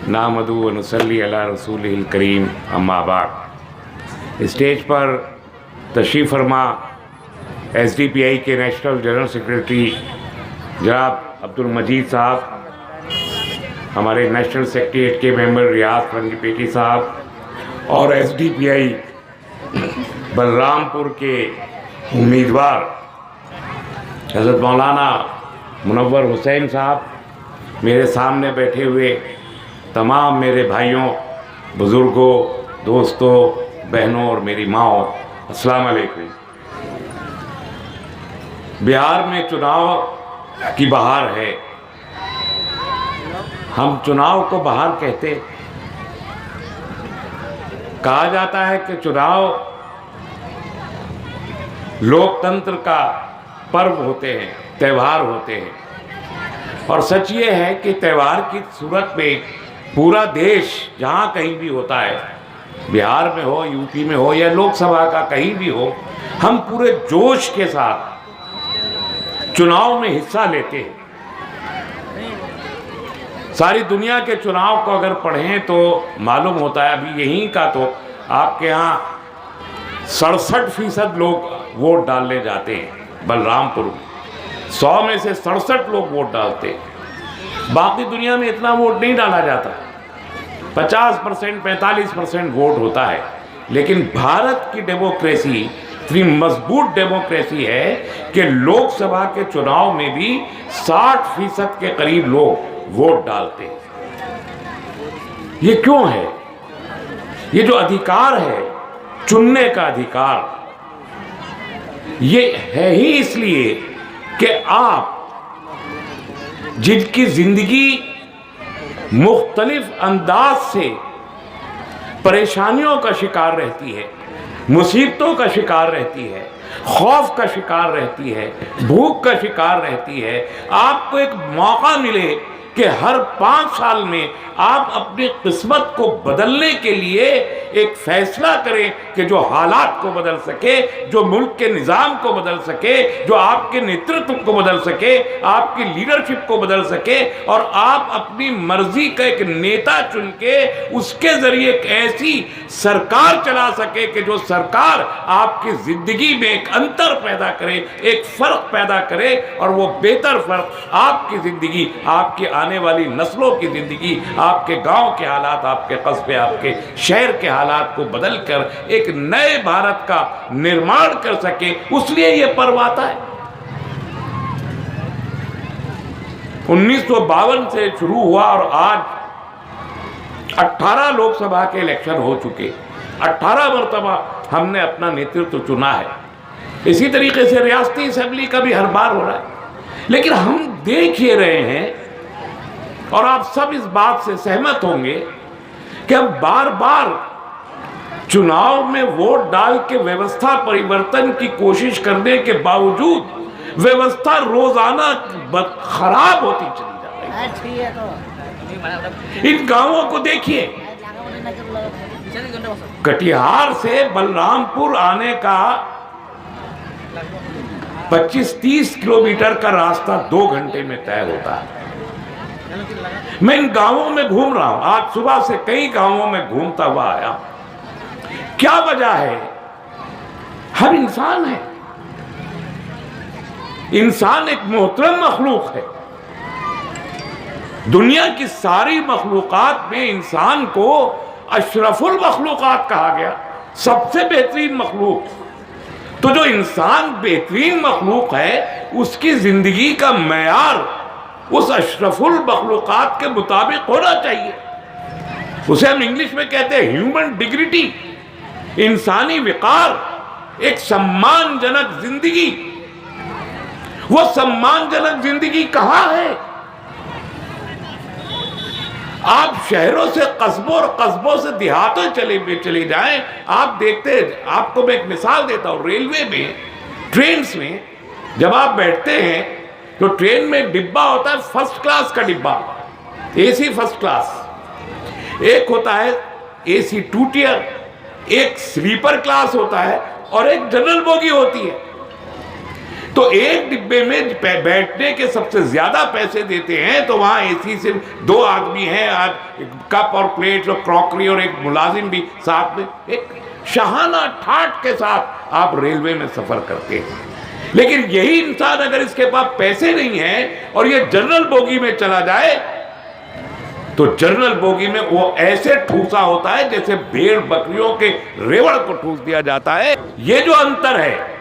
नामदू व नुसल्ली अला रसूलिल करीम अम्मा बाद। स्टेज पर तशरीफ़ फरमा SDPI के नेशनल जनरल सेक्रेटरी जनाब अब्दुल मजीद साहब, हमारे नेशनल सेक्रेटरीट के मेंबर रियाज फरंगीपेटी साहब और SDPI बलरामपुर के उम्मीदवार हज़रत मौलाना मुनव्वर हुसैन साहब, मेरे सामने बैठे हुए तमाम मेरे भाइयों, बुज़ुर्गों, दोस्तों, बहनों और मेरी माओ, अस्सलाम वालेकुम। बिहार में चुनाव की बहार है। हम चुनाव को बहार कहते, कहा जाता है कि चुनाव लोकतंत्र का पर्व होते हैं, त्यौहार होते हैं। और सच ये है कि त्यौहार की सूरत में पूरा देश जहाँ कहीं भी होता है, बिहार में हो, यूपी में हो या लोकसभा का कहीं भी हो, हम पूरे जोश के साथ चुनाव में हिस्सा लेते हैं। सारी दुनिया के चुनाव को अगर पढ़ें तो मालूम होता है, अभी यहीं का तो आपके यहाँ 67% लोग वोट डालने जाते हैं बलरामपुर में। 100 में से 67 लोग वोट डालते हैं। बाकी दुनिया में इतना वोट नहीं डाला जाता, 50% 45% वोट होता है। लेकिन भारत की डेमोक्रेसी इतनी मजबूत डेमोक्रेसी है कि लोकसभा के चुनाव में भी 60% के करीब लोग वोट डालते हैं। ये क्यों है? ये जो अधिकार है, चुनने का अधिकार, ये है ही इसलिए कि आप जिनकी जिंदगी मुख्तलिफ अंदाज से परेशानियों का शिकार रहती है, मुसीबतों का शिकार रहती है, खौफ का शिकार रहती है, भूख का शिकार रहती है, आपको एक मौका मिले कि हर 5 साल में आप अपनी किस्मत को बदलने के लिए एक फैसला करें कि जो हालात को बदल सके, जो मुल्क के निज़ाम को बदल सके, जो आपके नेतृत्व को बदल सके, आपकी लीडरशिप को बदल सके, और आप अपनी मर्जी का एक नेता चुन के उसके ज़रिए एक ऐसी सरकार चला सके कि जो सरकार आपकी ज़िंदगी में एक अंतर पैदा करे, एक फ़र्क पैदा करे, और वो बेहतर फ़र्क आपकी ज़िंदगी, आपकी आने वाली नस्लों की ज़िंदगी, आपके गांव के हालात, आपके कस्बे, आपके शहर के हालात को बदलकर एक नए भारत का निर्माण कर सके, उसलिए यह पर्व आता है। 1952 से शुरू हुआ और आज 18 लोकसभा के इलेक्शन हो चुके, 18 मरतबा हमने अपना नेतृत्व चुना है। इसी तरीके से रियासती असेंबली का भी हर बार हो रहा है। लेकिन हम देख ही रहे हैं, और आप सब इस बात से सहमत होंगे कि हम बार बार चुनाव में वोट डाल के व्यवस्था परिवर्तन की कोशिश करने के बावजूद व्यवस्था रोजाना खराब होती चली जा रही है। इन गांवों को देखिए, कटिहार से बलरामपुर आने का 25-30 किलोमीटर का रास्ता 2 घंटे में तय होता है। मैं इन गांवों में घूम रहा हूं, आज सुबह से कई गांवों में घूमता हुआ आया। क्या वजह है? हर इंसान है, इंसान एक मोहतरम मखलूक है। दुनिया की सारी मखलूकात में इंसान को अशरफुल मखलूकात कहा गया, सबसे बेहतरीन मखलूक। तो जो इंसान बेहतरीन मखलूक है, उसकी जिंदगी का मेयार उस अशरफुल मखलूकात के मुताबिक होना चाहिए। उसे हम इंग्लिश में कहते हैं ह्यूमन डिग्निटी, इंसानी विकार, एक सम्मानजनक जिंदगी। वो सम्मानजनक जिंदगी कहाँ है? आप शहरों से कस्बों और कस्बों से देहातों चले जाएं, आप देखते हैं। आपको मैं एक मिसाल देता हूँ, रेलवे में, ट्रेन्स में जब आप बैठते हैं तो ट्रेन में एक डिब्बा होता है, फर्स्ट क्लास का डिब्बा, AC फर्स्ट क्लास। एक होता है AC 2 टियर, एक स्लीपर क्लास होता है, और एक जनरल बोगी होती है। तो एक डिब्बे में बैठने के सबसे ज्यादा पैसे देते हैं, तो वहां एसी सिर्फ 2 आदमी हैं, आज कप और प्लेट और क्रॉकरी और एक मुलाजिम भी साथ में, एक शाहाना ठाट के साथ आप रेलवे में सफर करते हैं। लेकिन यही इंसान अगर इसके पास पैसे नहीं है और ये जनरल बोगी में चला जाए, तो जनरल बोगी में वो ऐसे ठूसा होता है जैसे भेड़ बकरियों के रेवड़ को ठूस दिया जाता है। ये जो अंतर है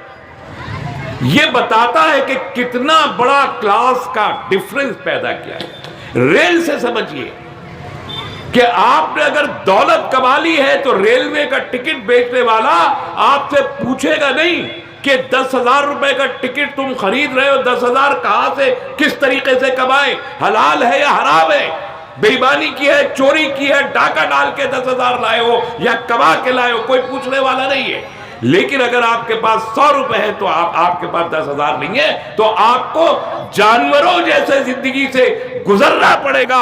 ये बताता है कि कितना बड़ा क्लास का डिफरेंस पैदा किया है। रेल से समझिए कि आपने अगर दौलत कमा ली है तो रेलवे का टिकट बेचने वाला आपसे पूछेगा नहीं कि 10,000 रुपए का टिकट तुम खरीद रहे हो, 10,000 कहां से किस तरीके से कमाए, हलाल है या हराम है, बेईमानी की है, चोरी की है, डाका डाल के 10,000 लाए हो या कमा के लाए हो, कोई पूछने वाला नहीं है। लेकिन अगर आपके पास 100 रुपए है तो आपके पास 10,000 नहीं है, तो आपको जानवरों जैसे जिंदगी से गुजरना पड़ेगा।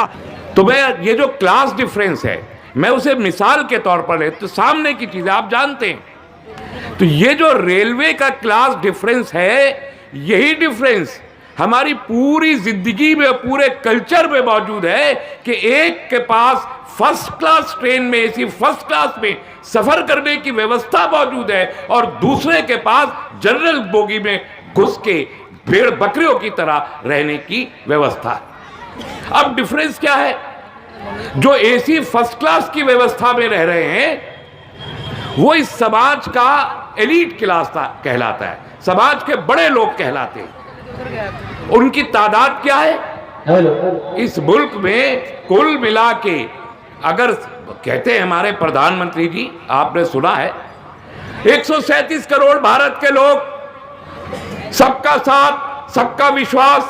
तो मैं ये जो क्लास डिफरेंस है मैं उसे मिसाल के तौर पर ले, तो सामने की चीजें आप जानते हैं। तो ये जो रेलवे का क्लास डिफरेंस है, यही डिफरेंस हमारी पूरी जिंदगी में, पूरे कल्चर में मौजूद है कि एक के पास फर्स्ट क्लास ट्रेन में, एसी फर्स्ट क्लास में सफर करने की व्यवस्था मौजूद है और दूसरे के पास जनरल बोगी में घुस के भेड़ बकरियों की तरह रहने की व्यवस्था है। अब डिफरेंस क्या है? जो एसी फर्स्ट क्लास की व्यवस्था में रह रहे हैं वो इस समाज का एलीट क्लास कहलाता है, समाज के बड़े लोग कहलाते हैं। उनकी तादाद क्या है? इस मुल्क में कुल मिला के, अगर कहते हैं हमारे प्रधानमंत्री जी, आपने सुना है 137 करोड़ भारत के लोग, सबका साथ, सबका विश्वास,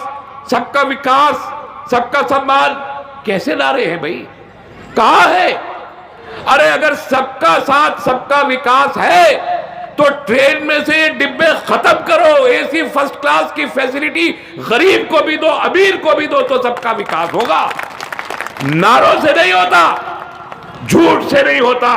सबका विकास, सबका सम्मान, कैसे नारे हैं भाई? कहां है? अरे अगर सबका साथ, सबका विकास है तो ट्रेन में से ये डिब्बे खत्म करो, एसी फर्स्ट क्लास की फैसिलिटी गरीब को भी दो, अमीर को भी दो, तो सबका विकास होगा। नारों से नहीं होता, झूठ से नहीं होता।